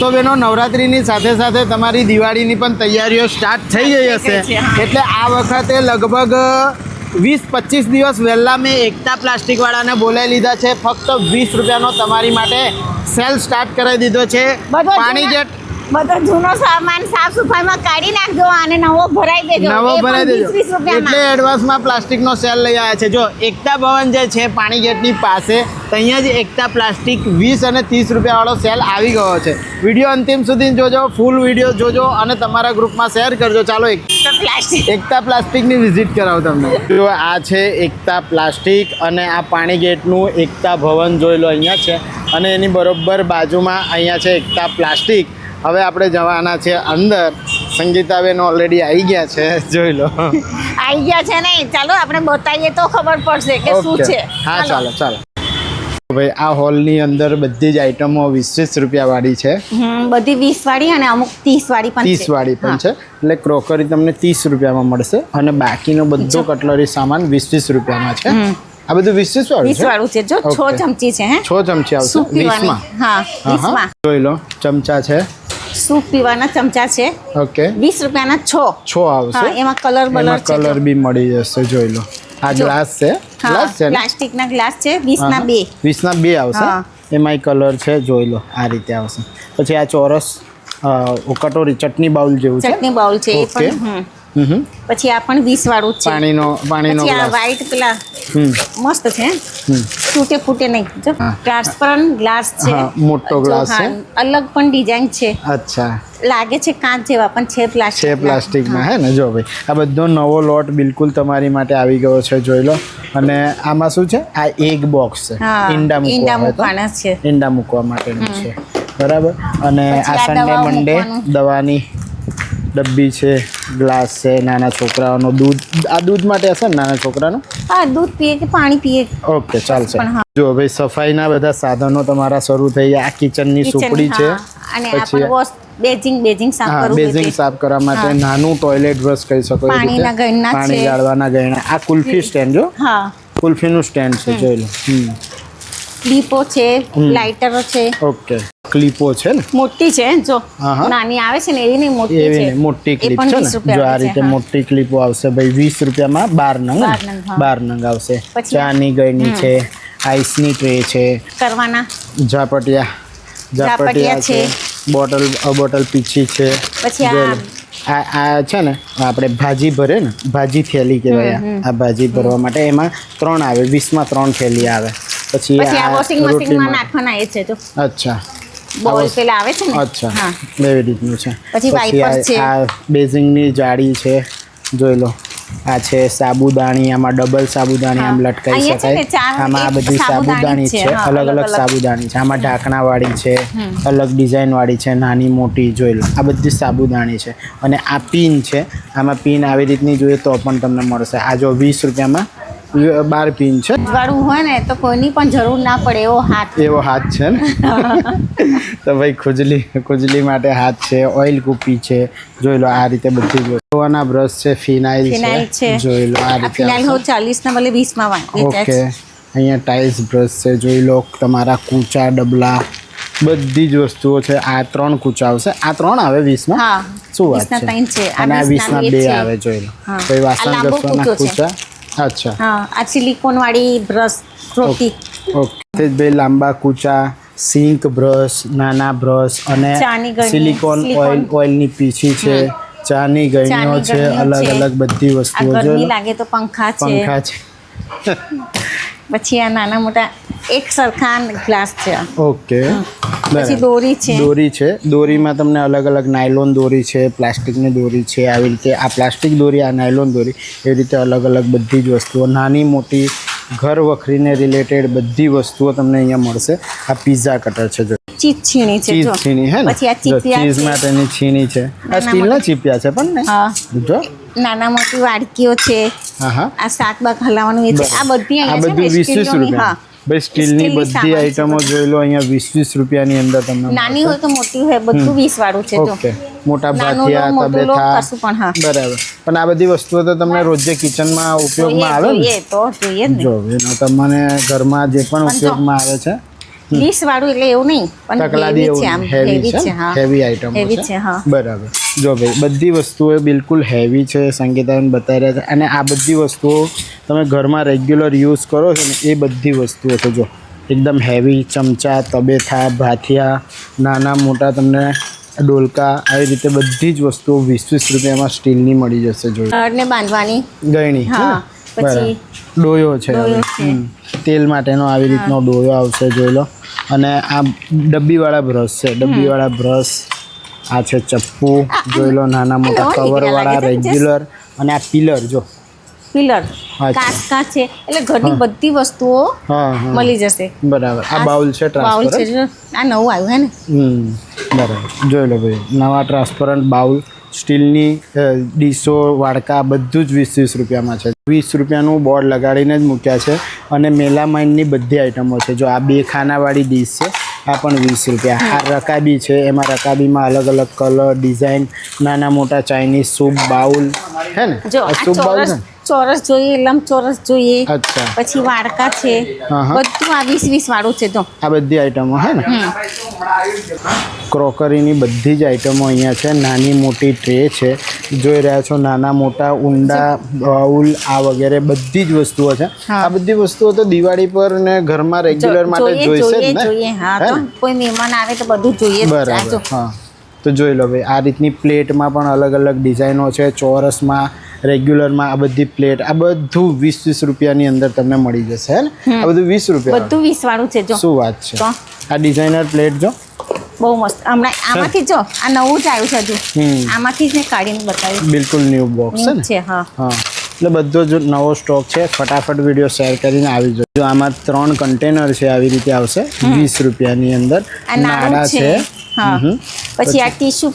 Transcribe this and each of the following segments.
તો બેનો નવરાત્રિની સાથે સાથે તમારી દિવાળીની પણ તૈયારીઓ સ્ટાર્ટ થઈ ગઈ હશે, એટલે આ વખતે લગભગ 20-25 દિવસ વહેલા મેં એકતા પ્લાસ્ટિકવાળાને બોલાવી લીધા છે. ફક્ત 20 રૂપિયાનો તમારી માટે સેલ સ્ટાર્ટ કરી દીધો છે. પાણી જેટ બધો જૂનો સામાન સાફ સફાઈમાં કાઢી નાખજો અને નવો ભરાઈ દેજો. નવો ભરાઈ દેજો 20 રૂપિયામાં. એટલે એડવાન્સમાં પ્લાસ્ટિકનો સેલ લઈ આવ્યા છે. જો એકતા ભવન જે છે પાણી ગેટની પાસે, અહીંયા જ એકતા પ્લાસ્ટિક 20 અને 30 રૂપિયાવાળો સેલ આવી ગયો છે. વિડીયો અંતિમ સુધી જોજો, ફૂલ વિડીયો જોજો અને તમારા ગ્રુપમાં શેર કરજો. ચાલો એકતા પ્લાસ્ટિકની વિઝિટ કરાવો તમને. જો આ છે એકતા પ્લાસ્ટિક અને આ પાણી ગેટનું એકતા ભવન જોઈ લો અહીંયા છે, અને એની બરોબર બાજુમાં અહીંયા છે એકતા પ્લાસ્ટિક. હવે આપણે જવાના છે અંદર. સંગીતાબેન ઓલરેડી આવી ગયા છે, જોઈ લો. આવી ગયા છે ને, ચાલો આપણે બતાવીએ તો ખબર પડશે કે શું છે. હા ચાલો ચાલો ભાઈ. આ હોલની અંદર બધી જ આઈટમો 20-20 રૂપિયા વાળી છે. બધી 20 વાળી અને અમુક 30 વાળી પણ 30 વાળી પણ છે. એટલે ક્રોકરી તમને 30 રૂપિયામાં મળશે અને બાકીનો બધો કટલરી સામાન 20-20 રૂપિયામાં છે. આ બધું 20 વાળું છે. જો 6 ચમચી છે. 6 ચમચી આવશે 20 માં. હા 20 માં. જોઈ લો ચમચા છે. સૂપ પીવાના ચમચા છે. ઓકે 20 રૂપિયાના 6 આવશે. એમાં કલર બી મળી જશે. જોઈ લો આ ગ્લાસ છે. ગ્લાસ છે પ્લાસ્ટિકના ગ્લાસ છે. 20 ના 2. 20 ના 2 આવશે. એમાંય કલર છે. જોઈ લો આ રીતે આવશે. પછી આ ચોરસ કટોરી ચટણી બાઉલ જેવું છે. ચટણી બાઉલ છે એ પણ. પછી આ પણ 20 વાળું છે. પાણીનો આ વ્હાઈટ પેલા મસ્ત છે. તૂટે ફૂટે નહીં. જો ટ્રાન્સપરન્ટ ગ્લાસ છે. મોટો ગ્લાસ છે. અલગ પણ ડિઝાઇન છે. અચ્છા લાગે છે કાચ જેવા પણ છે પ્લાસ્ટિકમાં. હે ને. જો ભાઈ આ બધો નવો લોટ બિલકુલ તમારી માટે આવી ગયો છે. જોઈ લો. અને આમાં શું છે? આ એક બોક્સ છે. ઈંડા મૂકવાના છે. ઈંડા મૂકવા માટેનું છે. બરાબર. અને આ સન્ડે મંડે દવાની ડબ્બી છે. ગ્લાસ છે. નાના છોકરાઓનો દૂધ. આ દૂધ માટે હશે ને નાના છોકરાનું? હા દૂધ પીએ કે પાણી પીએ. ઓકે ચાલશે. જો ભાઈ સફાઈના બધા સાધનો તમારા શરૂ થઈ ગયા. આ કિચનની સુપડી છે. અને બેઝિંગ સાફ કરવા માટે નાનું ટોયલેટ બ્રશ કહી શકો. પાણીના ગણના છે. પાણી ગાળવાના ગણના. આ કુલ્ફી સ્ટેન્ડ. જો હા કુલ્ફીનું સ્ટેન્ડ છે. જોઈ લો. ક્લિપો છે. લાઇટરો છે. ઓકે ક્લિપો છે ને. મોટી છે. જો નાની આવે છે ને એવી નહીં, મોટી છે. મોટી ક્લિપ છે ને. જો આ રીતે મોટી ક્લિપો આવશે ભાઈ 20 રૂપિયામાં 12 નંગ આવશે. ચાની ગળણી છે. આઈસની ટ્રે છે. કરવાના ઝાપટિયા છે. બોટલ પીછી છે. પછી આ છે ને આપણે ભાજી ભરે ને, ભાજી થેલી કહેવાય. આ ભાજી ભરવા માટે એમાં 3 આવે. 20 માં 3 થેલી આવે. પછી આ વોશિંગ મશીનમાં નાખવાના એ છે. જો અચ્છા બોલ પેલા આવે છે ને. અચ્છા એવી રીતનું છે. પછી વાઇપર છે. આ બેઝિંગની જાળી છે. જોઈ લો. આ છે સાબુદાણી. આમાં ડબલ સાબુદાણી આમ લટકાઈ શકાય. આમાં આ બધી સાબુદાણી છે. અલગ અલગ સાબુદાણી છે. આમાં ઢાંકણા વાળી છે. અલગ ડિઝાઇન વાળી છે. નાની મોટી. જોઈ લો આ બધી સાબુદાણી છે. અને આ પિન છે. આમાં પિન આવી રીતની જોઈએ તો પણ તમને મળશે. આ જો 20 રૂપિયામાં 12 પિન છે. વાળું હોય ને તો કોઈની પણ જરૂર ના પડે એવો હાથ છે ને. તો ભાઈ ખુજલી માટે હાથ છે. ઓઇલ કૂપી છે. જોઈ લો આ રીતે બધી ધોવાના બ્રશ છે. ફિનાઇલ છે. જોઈ લો આ રીતે. ફિનાઇલ 40 ના બદલે 20 માં ઓકે. અહીંયા ટાઇલ્સ બ્રશ છે. જોઈ લો તમારા કૂચા ડબલા બધી જ વસ્તુઓ છે. આ 3 કૂચા આવશે. આ 3 આવે 20 માં. શું વાત છે. અને આ 20 ના 2 આવે. જોઈ લો. કોઈ વાસણ ઘસવાના કૂચા. અચ્છા આ સિલિકોન વાળી બ્રશ રોટી. ઓકે ભાઈ લાંબા કૂચા, સિંક બ્રશ, નાના બ્રશ અને સિલિકોન ઓઇલની પીછી છે. ચાની ગળણીઓ છે. અલગ અલગ બધી વસ્તુઓ. ગરમી લાગે તો પંખા છે. પછી આ નાના મોટા એક સરખા ગ્લાસ છે. ઓકે. પછી દોરી છે. દોરીમાં તમને અલગ અલગ નાયલોન દોરી છે. પ્લાસ્ટિકની દોરી છે. આવી રીતે આ પ્લાસ્ટિક દોરી, આ નાયલોન દોરી, એવી રીતે અલગ અલગ બધી જ વસ્તુઓ નાની મોટી ઘર વખરીને રિલેટેડ બધી વસ્તુઓ તમને અહીંયા મળશે. આ પિઝા કટર છે. જો ચીઝ છીણી છે. ચીઝ છીણી હે ને. પછી આ ચીઝ માટેની છીણી છે. આ સ્ટીલના ચીપિયા છે પણ ને. જો નાના મોટી વાડકીઓ છે. આ શાક બાક હલાવવાનું એ છે. આ બધી અહીંયા છે ને 20 રૂપિયા. ભાઈ સ્ટીલની બધી આઈટમો જોઈ લો. અહીંયા 20 રૂપિયાની અંદર તમને નાની હોય તો મોટી હોય બધું 20 વાળું છે. ઓકે. મોટા ભાથિયા, તબેથા. બરાબર. પણ આ બધી વસ્તુઓ તો તમને રોજે કિચનમાં ઉપયોગમાં આવે ને. તો જોઈએ ને. જો તમને ઘરમાં જે પણ ઉપયોગમાં આવે છે 20 વાળું એટલે એવું નહીં, પણ તકલાદી heavy છે, આમ હેવી heavy છે, છે, હા. હેવી આઈટમ Heavy છે, હા. બરાબર. જો ભાઈ બધી વસ્તુઓ બિલકુલ હેવી છે, સંગીતાબેન બતાવી રહ્યા છે. અને આ બધી વસ્તુઓ તમે ઘરમાં રેગ્યુલર યુઝ કરો છો ને એ બધી વસ્તુઓ છે. જો એકદમ હેવી ચમચા, તબેથા, ભાથિયા, નાના મોટા તમને ડોલકા, આવી રીતે બધી જ વસ્તુઓ 20-20 રૂપિયામાં સ્ટીલની મળી જશે. જોઈ ને બાંધવાની ગયણી, હા. પછી ડોયો છે, તેલ માટેનો આવી રીતનો ડોયો આવશે, જોઈ લો. અને આ ડબ્બીવાળા બ્રશ છે, ડબ્બીવાળા બ્રશ. આ છે ચપ્પુ, જોઈ લો, નાના મોટા કવરવાળા રેગ્યુલર. અને આ પિલર, જો પિલર કાચકા છે, એટલે ઘરની બધી વસ્તુઓ મળી જશે. બરાબર. આ બાઉલ છે, બાઉલ છે, જો આ નવું આવ્યું હે ને. બરાબર. જોઈ લો ભાઈ, નવા ટ્રાન્સપરન્ટ બાઉલ, સ્ટીલની ડીશો, વાડકા, બધું જ 20-20 રૂપિયામાં છે. 20 રૂપિયાનું બોર્ડ લગાડીને જ મૂક્યા છે. અને મેલામાઇનની બધી આઈટમો છે. જો આ 2 ખાનાવાળી ડીશ છે, આ પણ 20 રૂપિયા. આ રકાબી છે, એમાં રકાબીમાં અલગ અલગ કલર, ડિઝાઇન, નાના મોટા ચાઇનીઝ સૂપ બાઉલ હે ને. જો આ સૂપ બાઉલ છે, ચોરસ જોઈએ, લંબચોરસ જોઈએ, અચ્છા, પછી વાડકા છે, બધું આ 20-20 વાળું છે. જો આ બધી આઈટમો હે ને. ક્રોકરીની બધી જ આઈટમો અહીંયા છે. નાની મોટી ટ્રે છે, જોઈ રહ્યા છો, નાના મોટા ઊંડા બાઉલ, આ વગેરે બધી જ વસ્તુઓ છે. આ બધી વસ્તુઓ તો દિવાળી પર ને ઘરમાં રેગ્યુલર માટે જોઈશે જ ને. હા, તો કોઈ મહેમાન આવે તો બધું જોઈએ. બરાબર. હા, તો જોઈ લો ભાઈ, આ રીતની પ્લેટમાં પણ અલગ અલગ ડિઝાઇનો છે. ચોરસમાં, રેગ્યુલરમાં, આ બધી પ્લેટ, આ બધું 20-20 રૂપિયાની અંદર તમને મળી જશે હે ને. આ બધું 20 રૂપિયા, બધું 20 વાળું છે. જો શું વાત છે. આ ડિઝાઇનર પ્લેટ જો બહુ મસ્ત. હમણાં આમાંથી જો આ નવું જ આવ્યું છે. હજુ આમાંથી જ મેં કાઢીને બતાવ્યું. બિલકુલ ન્યૂ બોક્સ છે. હા, એટલે બધો જ નવો સ્ટોક છે. ફટાફટ વિડીયો શેર કરીને આવી જજો. આમાં 3 કન્ટેનર છે, આવી રીતે આવશે 20 રૂપિયાની અંદર. નાડા છે, પછી આ ટીશ્યુ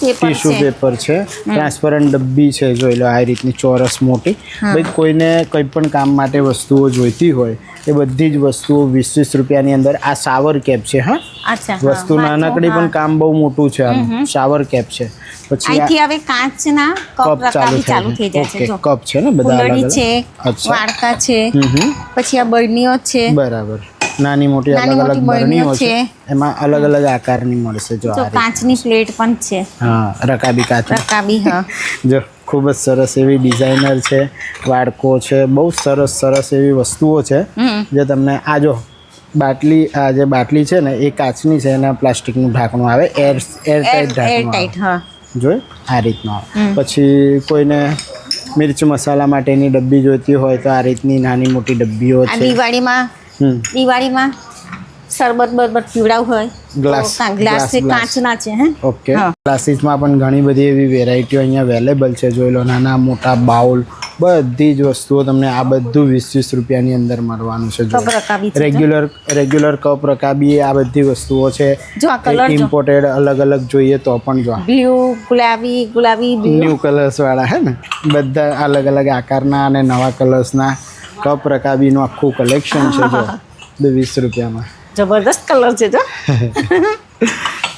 પેપર છે, ટ્રાન્સપરન્ટ ડબ્બી છે, જોઈ લો, આ રીતની ચોરસ મોટી. ભાઈ કોઈને કંઈ પણ કામ માટે વસ્તુઓ જોઈતી હોય એ બધી જ વસ્તુઓ 20-20 રૂપિયાની અંદર. આ શાવર કેપ છે. હા, વસ્તુ નાનકડી પણ કામ બહુ મોટું છે. આમ શાવર કેપ છે. પછી અહીંથી હવે કાચના કપ ચાલુ થઈ જાય છે. જો કપ છે ને બધા અલગ અલગ છે, વાડકા છે, પછી આ બરણીઓ છે. બરાબર. નાની મોટી અલગ અલગ બરણીઓ છે, એમાં અલગ અલગ આકારની મળશે. જો આ કાચની પ્લેટ પણ છે. હા, રકાબી કાચ, રકાબી. હા, જો ખૂબ જ સરસ એવી ડિઝાઇનર છે, વાડકો છે, બહુ સરસ એવી વસ્તુઓ છે જે તમને. આ જો બાટલી, આ જે બાટલી છે ને એ કાચની છે, એના પ્લાસ્ટિકનું ઢાંકણું આવે, એરટાઈટ ઢાંકણું. જોઈ આ રીતનો આવે. પછી કોઈને મિર્ચ મસાલા માટેની ડબ્બી જોઈતી હોય તો આ રીતની નાની મોટી ડબ્બીઓ છે. દિવાળીમાં શરબત બરબત પીવડાવું હોય, ગ્લાસ કાચના છે. ઓકે. ગ્લાસીસમાં પણ ઘણી બધી એવી વેરાયટીઓ અહીંયા અવેલેબલ છે. જોઈ લો, નાના મોટા બાઉલ, બધી જ વસ્તુઓ તમને આ બધું 20-20 રૂપિયાની અંદર મળવાનું છે. રેગ્યુલર કપ રકાબી, આ બધી વસ્તુઓ છે. ઇમ્પોર્ટેડ અલગ અલગ જોઈએ તો પણ જો બ્લુ, ગુલાબી ન્યૂ કલર્સ વાળા હે ને, બધા અલગ અલગ આકારના અને નવા કલર્સના કપ રકાબીનું આખું કલેક્શન છે. જો 20 રૂપિયામાં જબરદસ્ત કલર છે. જો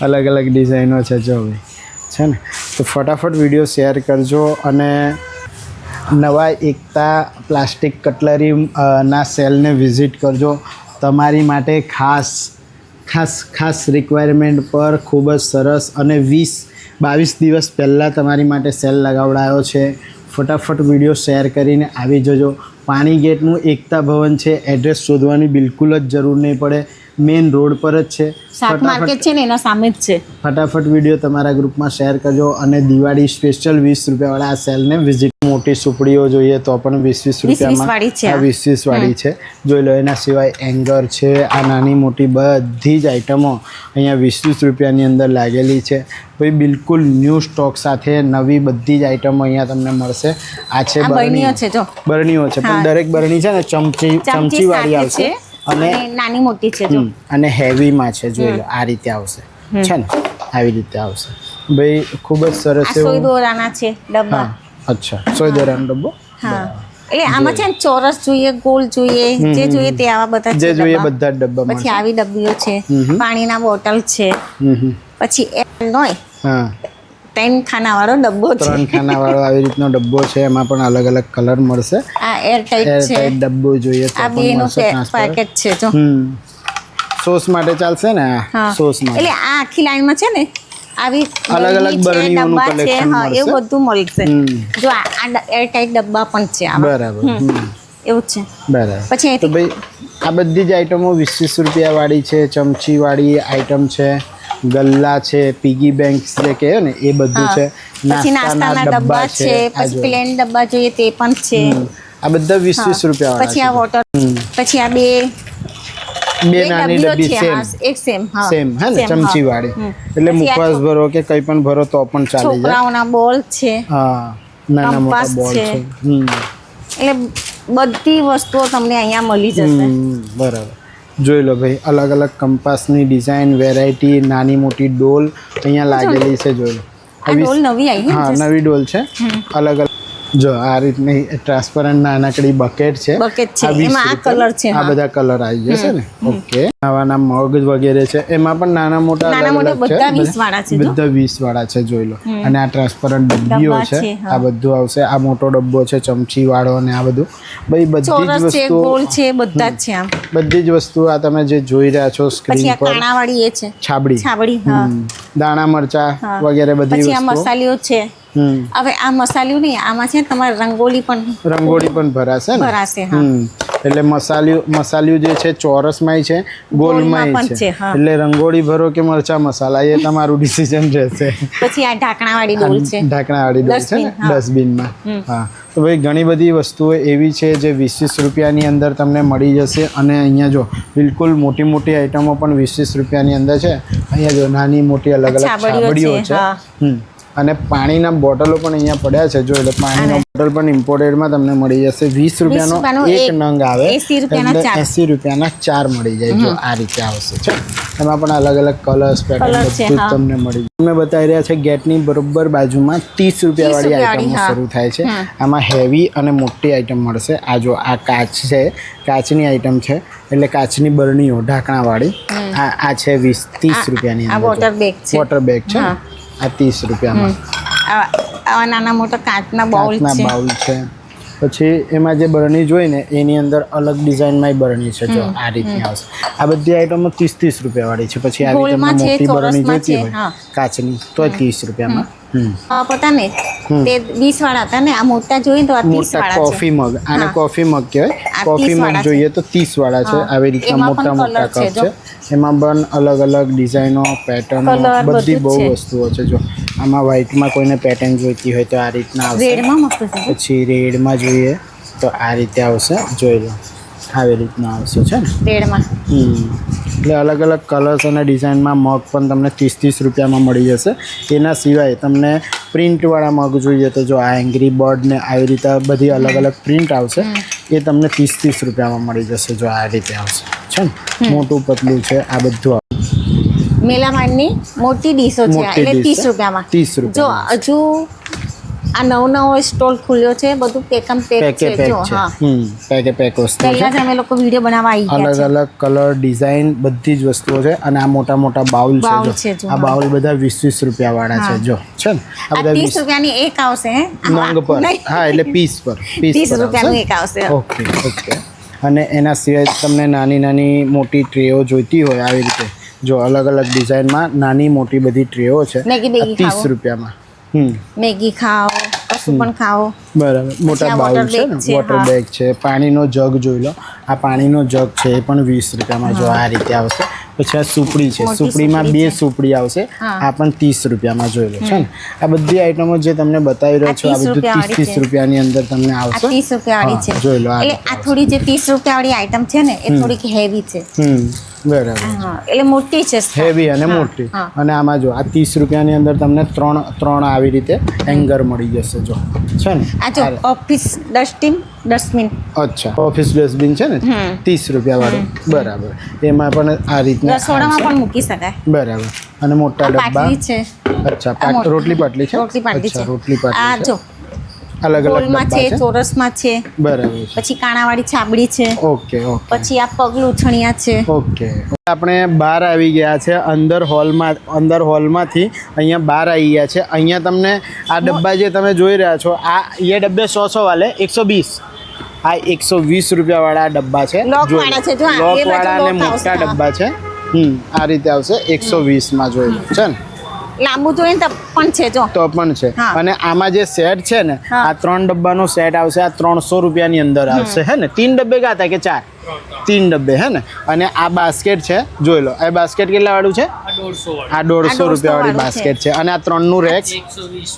અલગ અલગ ડિઝાઇનો છે. જો ભાઈ છે ને, તો ફટાફટ વિડીયો શેર કરજો. અને નવા એકતા પ્લાસ્ટિક કટલરી ના સેલને વિઝિટ કરજો. તમારી માટે ખાસ રિક્વાયરમેન્ટ પર ખૂબ જ સરસ અને 20-22 દિવસ પહેલાં તમારી માટે સેલ લગાવડાયો છે. ફટાફટ વિડીયો શેર કરીને આવી જજો. પાણી ગેટનું એકતા ભવન છે. એડ્રેસ શોધવાની બિલકુલ જ જરૂર નહીં પડે, મેઇન રોડ પર જ છે. શાક માર્કેટ છે ને એના સામે જ છે. ફટાફટ વિડીયો તમારા ગ્રુપમાં શેર કરજો. અને દિવાળી સ્પેશિયલ 20 રૂપિયાવાળા આ સેલને વિઝિટ. મોટી સુપડીઓ જોઈએ તો પણ 20-20 રૂપિયામાં 20 વાળી છે. જોઈ લો. એના સિવાય એંગર છે, આ નાની મોટી બધી જ આઈટમો અહીંયા 20-20 રૂપિયાની અંદર લાગેલી છે. ભાઈ બિલકુલ ન્યૂ સ્ટોક સાથે નવી બધી જ આઈટમો અહીંયા તમને મળશે. આ છે બરણીઓ છે, પણ દરેક બરણી છે ને ચમચી વાળી આવશે અને નાની મોટી છે. અને હેવીમાં છે. જોઈ લો, આ રીતે આવશે છે ને, આવી રીતે આવશે. ભાઈ ખૂબ જ સરસ એવું દોરાના છે ડબ્બા. અચ્છા, સોય દોરાનો ડબ્બો. હા, એટલે આમાં છે ને ચોરસ જોઈએ, ગોળ જોઈએ, જે જોઈએ તે આવા બધા જે જોઈએ બધા ડબ્બા. પછી આવી ડબ્બીઓ છે, પાણીના બોટલ છે, પછી એનોય 3 ખાનાવાળો ડબ્બો છે. 3 ખાનાવાળો આવી રીતનો ડબ્બો છે. એમાં પણ અલગ અલગ કલર મળશે. આ એરટાઈટ છે. ડબ્બો જોઈએ તો આ બેનું પેકેટ છે. જો સોસ માટે ચાલશે ને હા સોસ માટે એટલે આ આખી લાઈનમાં છે ને આવી અલગ અલગ બરણીઓનું ડબ્બા છે collection હા મળશે. એવું બધું મળશે જો આ એરટાઈટ ડબ્બા પણ છે આમાં. બરાબર એવું જ છે બરાબર પછી તો ભાઈ આ બધી જ આઈટમો 20-20 રૂપિયા વાળી છે, ચમચી વાળી આઈટમ છે, ગલ્લા છે, પીગી બેંક્સ જે કહે ને એ બધું છે, પછી નાસ્તાના ડબ્બા છે, પછી પ્લેન ડબ્બા જોઈએ તે પણ છે. આ બધા 20-20 રૂપિયા પછી આ વાળા વોટર પછી આ બે નાની ડબ્બીઓ ડબ્બી છે, સેમ હા, એક સેમ હા સેમ હે ને same, ચમચી હા. વાળી એટલે પછી આ મુખવાસ ભરો કે કંઈ પણ ભરો તો પણ ચાલી જાય. છોકરાઓના બોલ છે, હા નાના મોટા કંપાસ બોલ છે. છે. એટલે બધી વસ્તુઓ તમને અહીંયા મળી જશે. બરાબર જોઈ લો ભાઈ અલગ અલગ કંપાસની ડિઝાઇન વેરાયટી નાની મોટી ડોલ અહીંયા લાગેલી છે. જોઈ લો આ ડોલ નવી આવી હા નવી ડોલ છે. અલગ અલગ જો આ રીતની ટ્રાન્સપરન્ટ નાનકડી બકેટ છે. બકેટ છે, આ 20 એમાં આ રૂપિયા. કલર છે, આ હા. બધા કલર આવી જશે ને ઓકે. આવાના મગ વગેરે છે એમાં પણ નાના મોટા નાના અલગ મોટા અલગ છે. બધા 20 વાળા છે જો. બધા 20 વાળા છે જોઈ લો. અને આ ટ્રાન્સપરન્ટ ડબ્બીઓ ડબ્બા છે. છે, હા. આ બધું આવશે. આ મોટો ડબ્બો છે ચમચી વાળો અને આ બધું ભાઈ બધી જ ચોરસ છે, વસ્તુઓ ગોળ છે, બધા જ છે આમ. બધી જ વસ્તુ આ તમે જે જોઈ રહ્યા છો પછી સ્ક્રીન આ પર કાણાવાળી એ છે છાબડી છાબડી હા. દાણા મરચા હા. વગેરે બધી પછી આ વસ્તુઓ મસાલીઓ છે. હવે આ મસાલીઓ નહીં આમાં છે ને તમારે રંગોલી પણ રંગોળી પણ ભરાશે ને ભરાશે, હા. એટલે મસાલિયું જે છે ચોરસમાંય છે ગોળમાં ગોલમાંય પણ છે છે, હા. એટલે રંગોળી ભરો કે મરચા મસાલા એ તમારું ડિસિઝન રહેશે. પછી આ ઢાંકણાવાળી ડોલ છે. ઢાંકણાવાળી ડોલ છે ને Dustbin, હા. ડસ્ટબિનમાં હા. તો ભાઈ ઘણી બધી વસ્તુઓ એવી છે જે 20-20 રૂપિયાની અંદર તમને મળી જશે. અને અહીંયા જો બિલકુલ મોટી મોટી આઈટમો પણ 20-20 રૂપિયાની અંદર છે. અહીંયા જો નાની મોટી અલગ અલગ છાબડીઓ છે. હા. અને પાણીના બોટલો પણ અહીંયા પડ્યા છે. જો એટલે પાણીનો બોટલ પણ ઇમ્પોર્ટેડમાં તમને મળી જશે. 20 રૂપિયાનો એક નંગ આવે 80 રૂપિયાના ચાર. 80 રૂપિયાના 4 મળી જાય. જો આ રીતે આવશે છે. એમાં પણ અલગ અલગ કલર્સ પેટર્ન Colour છે, બધું જ હા. તમને મળી જાય. અમે બતાવી રહ્યા છે ગેટની બરોબર બાજુમાં 30 રૂપિયા વાળી આઈટમો હા. શરૂ થાય છે. આમાં હેવી અને મોટી આઈટમ મળશે. આ જો આ કાચ છે, કાચની આઈટમ છે એટલે કાચની બરણીઓ ઢાંકણાવાળી. આ છે 30 રૂપિયાની આ અંદર વોટર બેગ છે. વોટર બેગ છે હા. આ 30 રૂપિયામાં. આવા નાના મોટા કાચના બાઉલ કાચના છે. બાઉલ છે. પછી એમાં જે બરણી જોઈ ને એની અંદર અલગ ડિઝાઇનમાં બરણી છે. જો આ રીતની આવશે. આ બધી આઈટમો 30-30 રૂપિયા વાળી છે. પછી આવી તમને ગોળમાં છે, મોટી બરણી ચોરસમાં જોઈતી છે, હોય હા. કાચની તો 30 રૂપિયામાં. પતા ને તે 20 વાળા હતા ને આ મોટા જોઈએ તો આ 30 મોટા વાળા છે. કોફી મગ આને હા. કોફી મગ કહેવાય. આ કોફી 30 મગ વાળા જોઈએ તો 30 વાળા છે. હા. આવી રીતના એમાં પણ મોટા મોટા colour છે, કપ છે. એમાં પણ અલગ અલગ ડિઝાઇનો પેટર્નો Colour બધી બધું બહુ જ છે. વસ્તુઓ છે. જો આમાં વ્હાઈટમાં કોઈને પેટર્ન જોઈતી હોય તો આ રીતના આવશે. રેડમાં મસ્ત છે. પછી રેડમાં જોઈએ તો આ રીતે આવશે. જોઈ લો આવી રીતના આવશે છે ને રેડમાં એટલે અલગ અલગ કલર્સ અને ડિઝાઇનમાં મગ પણ તમને 30-30 રૂપિયામાં મળી જશે. એના સિવાય તમને પ્રિન્ટવાળા મગ જોઈએ તો જો આ એંગ્રી બર્ડ ને આવી રીતે બધી અલગ અલગ પ્રિન્ટ આવશે. એ તમને 30-30 રૂપિયામાં મળી જશે. જો આ રીતે આવશે છે ને મોટું પતલું છે આ બધું મેલામાડની મોટી ડીશો છે આ, મોટી એટલે dish 30 છે. રૂપિયામાં 30 રૂપિયામાં. જો હજુ આ નવો સ્ટોલ ખુલ્યો છે બધું પેકમ પેક પેકે છે પેક જો છે હા પેકે પેક વસ્તુ છે. પહેલા જ અમે લોકો વિડીયો બનાવવા આવી ગયા અલગ છે. અલગ કલર ડિઝાઇન બધી જ વસ્તુઓ છે. અને આ મોટા મોટા બાઉલ બાઉલ છે. છે જો જો, આ બાઉલ બધા 20-20 રૂપિયા વાળા છે. જો છે ને આ આ બધા 30 રૂપિયાની એક આવશે હે નંગ પર નહીં. હા એટલે પીસ પર 30 રૂપિયાનું એક આવશે. Okay okay. અને એના સિવાય તમને નાની નાની મોટી ટ્રેઓ જોઈતી હોય આવી રીતે જો અલગ અલગ ડિઝાઇનમાં નાની મોટી બધી ટ્રેઓ છે. મેગી બેગી 30 ખાવો. રૂપિયામાં. મેગી ખાઓ કશું પણ ખાઓ. બરાબર મોટા આ બાઉલ water છે bag ને છે, વોટર હા. બેગ છે. પાણીનો જગ જોઈ લો. આ પાણીનો જગ છે એ પણ 20 રૂપિયામાં જો આ રીતે આવશે. પછી આ સુપડી છે. મોટી સુપડીમાં સુપડી 2 છે. સુપડી આવશે. હા. આ પણ 30 રૂપિયામાં જોઈ લો છે ને. આ બધી આઈટમો જે તમને બતાવી રહ્યો આ છું આ 30 બધું રૂપિયાવાળી 30 છે. રૂપિયાની અંદર તમને આ આવશે. 30 રૂપિયાવાળી હા, છે જોઈ લો આ એટલે રીતે આ થોડી જે 30 રૂપિયાવાળી આઈટમ છે ને એ થોડીક હેવી છે. બરાબર. હા એટલે મોટી છે. હેવી અને હા, મોટી. હા. અને આમાં જો આ 30 રૂપિયાની અંદર તમને ત્રણ આવી રીતે હેંગર મળી જશે. જો છે ને આ જો ઓફિસ ડસ્ટબિન અચ્છા ઓફિસ ડસ્ટબિન છે ને 30 રૂપિયા વાળું બરાબર. એમાં પણ આ રીતના રસોડામાં પણ મૂકી શકાય. બરાબર. અને મોટા ડબ્બા પાટલી છે. અચ્છા આ મોટી. રોટલી પાટલી છે. રોટલી પાટલી અચ્છા, છે. રોટલી આ પાટલી જો છે અલગ અલગ ગોળમાં ડબ્બા છે છે. ચોરસમાં છે બરાબર છે. પછી કાણાવાળી છાબડી છે ઓકે ઓકે પછી આ પગલું ઉછણિયા છે. ઓકે આપણે બહાર આવી ગયા છે અંદર હોલમાંથી અહીંયા બહાર આવી ગયા છે. અહીંયા તમને આ ડબ્બા જે તમે જોઈ રહ્યા છો આ ये डब्बे 100 वाले 120 આ 120 રૂપિયા વાળા ડબ્બા છે. લોક વાળા છે જો આ, એ બાજુ લોક વાળા અને લોક આવશે, મોટા હા. ડબ્બા છે આ રીતે આવશે 120 માં જોઈ લો છે ને લાંબુ જોઈએ તો પણ છે જો તો પણ છે હા. અને આમાં જે સેટ છે ને હા. આ 3 ડબ્બાનો સેટ આવશે આ 300 રૂપિયાની અંદર આવશે હે ને 3 ડબ્બે ક્યાં હતા કે 4 3 ડબ્બે હે ને અને આ બાસ્કેટ છે જોઈ લો આ બાસ્કેટ કેટલા વાળું છે આ 150 રૂપિયા વાળી બાસ્કેટ છે અને આ 3 નું રેક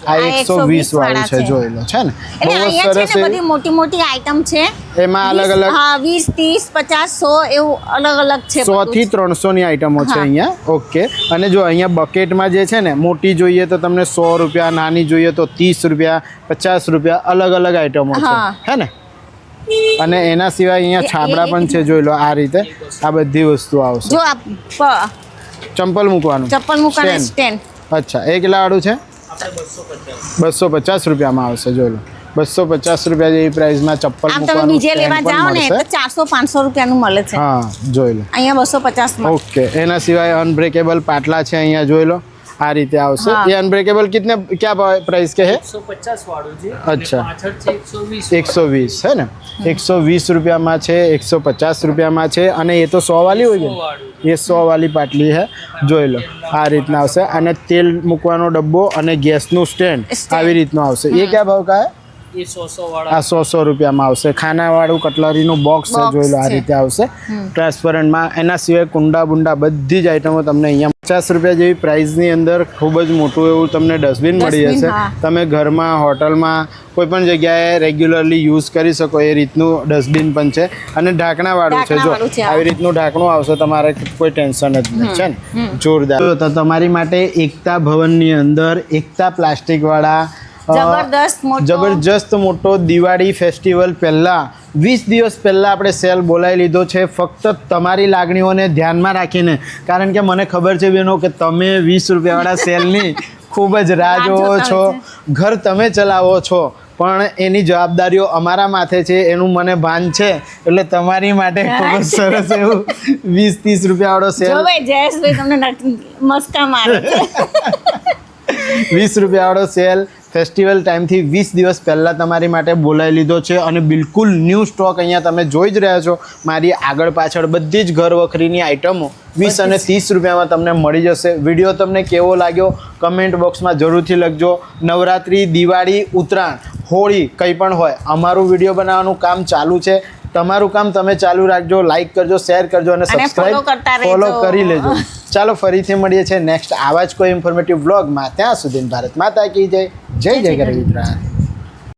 આ 120 વાળું છે જોઈ લો છે ને એટલે બહુ અહીંયા છે સરસ ને બધી મોટી મોટી આઈટમ છે એમાં અલગ અલગ હા 20 30 50 100 એવું અલગ અલગ છે 100 થી 300 ની આઈટમો છે હા. અહીંયા ઓકે અને જો અહીંયા બકેટમાં જે છે ને મોટી જોઈએ તો તમને 100 રૂપિયા નાની જોઈએ તો 30 રૂપિયા 50 રૂપિયા અલગ અલગ આઈટમો છે હા. હે ને અને એના સિવાય અહીંયા છાબડા પણ છે જોઈ લો આ રીતે આ બધી વસ્તુ આવશે જો આ ચંપલ મૂકવાનું ચપ્પલ મૂકવાનું Stand. સ્ટેન્ડ અચ્છા એ કેટલા વાળું છે 250 રૂપિયામાં આવશે જોઈ લો 250 રૂપિયા જેવી પ્રાઇસમાં ચપ્પલ આમ તમે મૂકવાનું બીજે stand લેવા પણ જાઓ ને મળશે. તો 400 500 રૂપિયાનું મળે છે હા જોઈ લો અહીંયા 250 માં ઓકે એના સિવાય અનબ્રેકેબલ પાટલા છે અહીંયા જોઈ લો આ રીતે આવશે હા. ये अनब्रेकेबल कितने क्या प्राइस के है 150 વાળું છે अच्छा. અને પાછળ છે 120 120 है ना 120 રૂપિયામાં છે 150 રૂપિયામાં છે અને એ તો 100 વાली હોય વાળું. ये 100 વાલી પાટલી है જોઈ લો આ રીતના આવશે અને તેલ મૂકવાનો ડબ્બો અને ગેસનું સ્ટેન્ડ Stand. આવી રીતનું આવશે એ ક્યાં ભાવ કા એ 100 વાળા આ 100 રૂપિયામાં આવશે ખાનાવાળું કટલરીનું બોક્સ છે Box જોઈ લો આ છે. રીતે આવશે ટ્રાન્સપરન્ટમાં એના સિવાય કુંડા બુંડા બધી જ આઈટમો તમને અહીંયા 50 રૂપિયા જેવી પ્રાઇસની અંદર ખૂબ જ મોટું એવું તમને ડસ્ટબિન મળી Dustbin, જશે હા. તમે ઘરમાં હોટલમાં કોઈ પણ જગ્યાએ રેગ્યુલરલી યુઝ કરી શકો એ રીતનું ડસ્ટબિન પણ છે અને ઢાંકણાવાળું છે જો ઢાંકણાવાળું છે, હા. આવી રીતનું ઢાંકણું આવશે તમારે કોઈ ટેન્શન જ નહીં છે ને જોરદાર તો તમારી માટે એકતા ભવનની અંદર એકતા પ્લાસ્ટિકવાળા જબરદસ્ત મોટો જબરજસ્ત મોટો દિવાળી ફેસ્ટિવલ પહેલા 20 દિવસ પહેલા આપણે સેલ બોલાવી લીધો છે ફક્ત તમારી લાગણીઓને ધ્યાનમાં રાખીને કારણ કે મને ખબર છે બેનો કે તમે 20 રૂપિયાવાળા સેલની ખૂબ જ રાહ રાહ જોવો જોતા છો હોય ઘર તમે ચલાવો છો પણ એની જવાબદારીઓ અમારા માથે છે એનું મને ભાન છે એટલે તમારી માટે ખૂબ જ સરસ એવું 20-30 રૂપિયાવાળો સેલ જો ભાઈ જયેશભાઈ તમને મસ્કા મારે છે. 20 રૂપિયાવાળો સેલ ફેસ્ટિવલ ટાઈમથી 20 દિવસ પહેલાં તમારી માટે બોલાવી લીધો છે અને બિલકુલ ન્યૂ સ્ટોક અહીંયા તમે જોઈ જ રહ્યા છો મારી આગળ પાછળ બધી જ ઘર વખરીની આઈટમો 20 અને 30 રૂપિયામાં તમને મળી જશે વિડીયો તમને કેવો લાગ્યો કમેન્ટ બોક્સમાં જરૂરથી લખજો નવરાત્રિ દિવાળી ઉત્તરાયણ હોળી કંઈ પણ હોય અમારું વિડીયો બનાવવાનું કામ ચાલુ છે તમારું કામ તમે ચાલુ રાખજો લાઈક કરજો શેર કરજો અને follow સબસ્ક્રાઇબ કરતા રહેજો. ફોલો કરી લેજો ચાલો ફરીથી મળીએ છીએ નેક્સ્ટ આવા જ કોઈ ઇન્ફોર્મેટિવ વ્લોગમાં ત્યાં સુધી ભારત માતા કી જય જય જય ગરવી ઉત્તરાયણ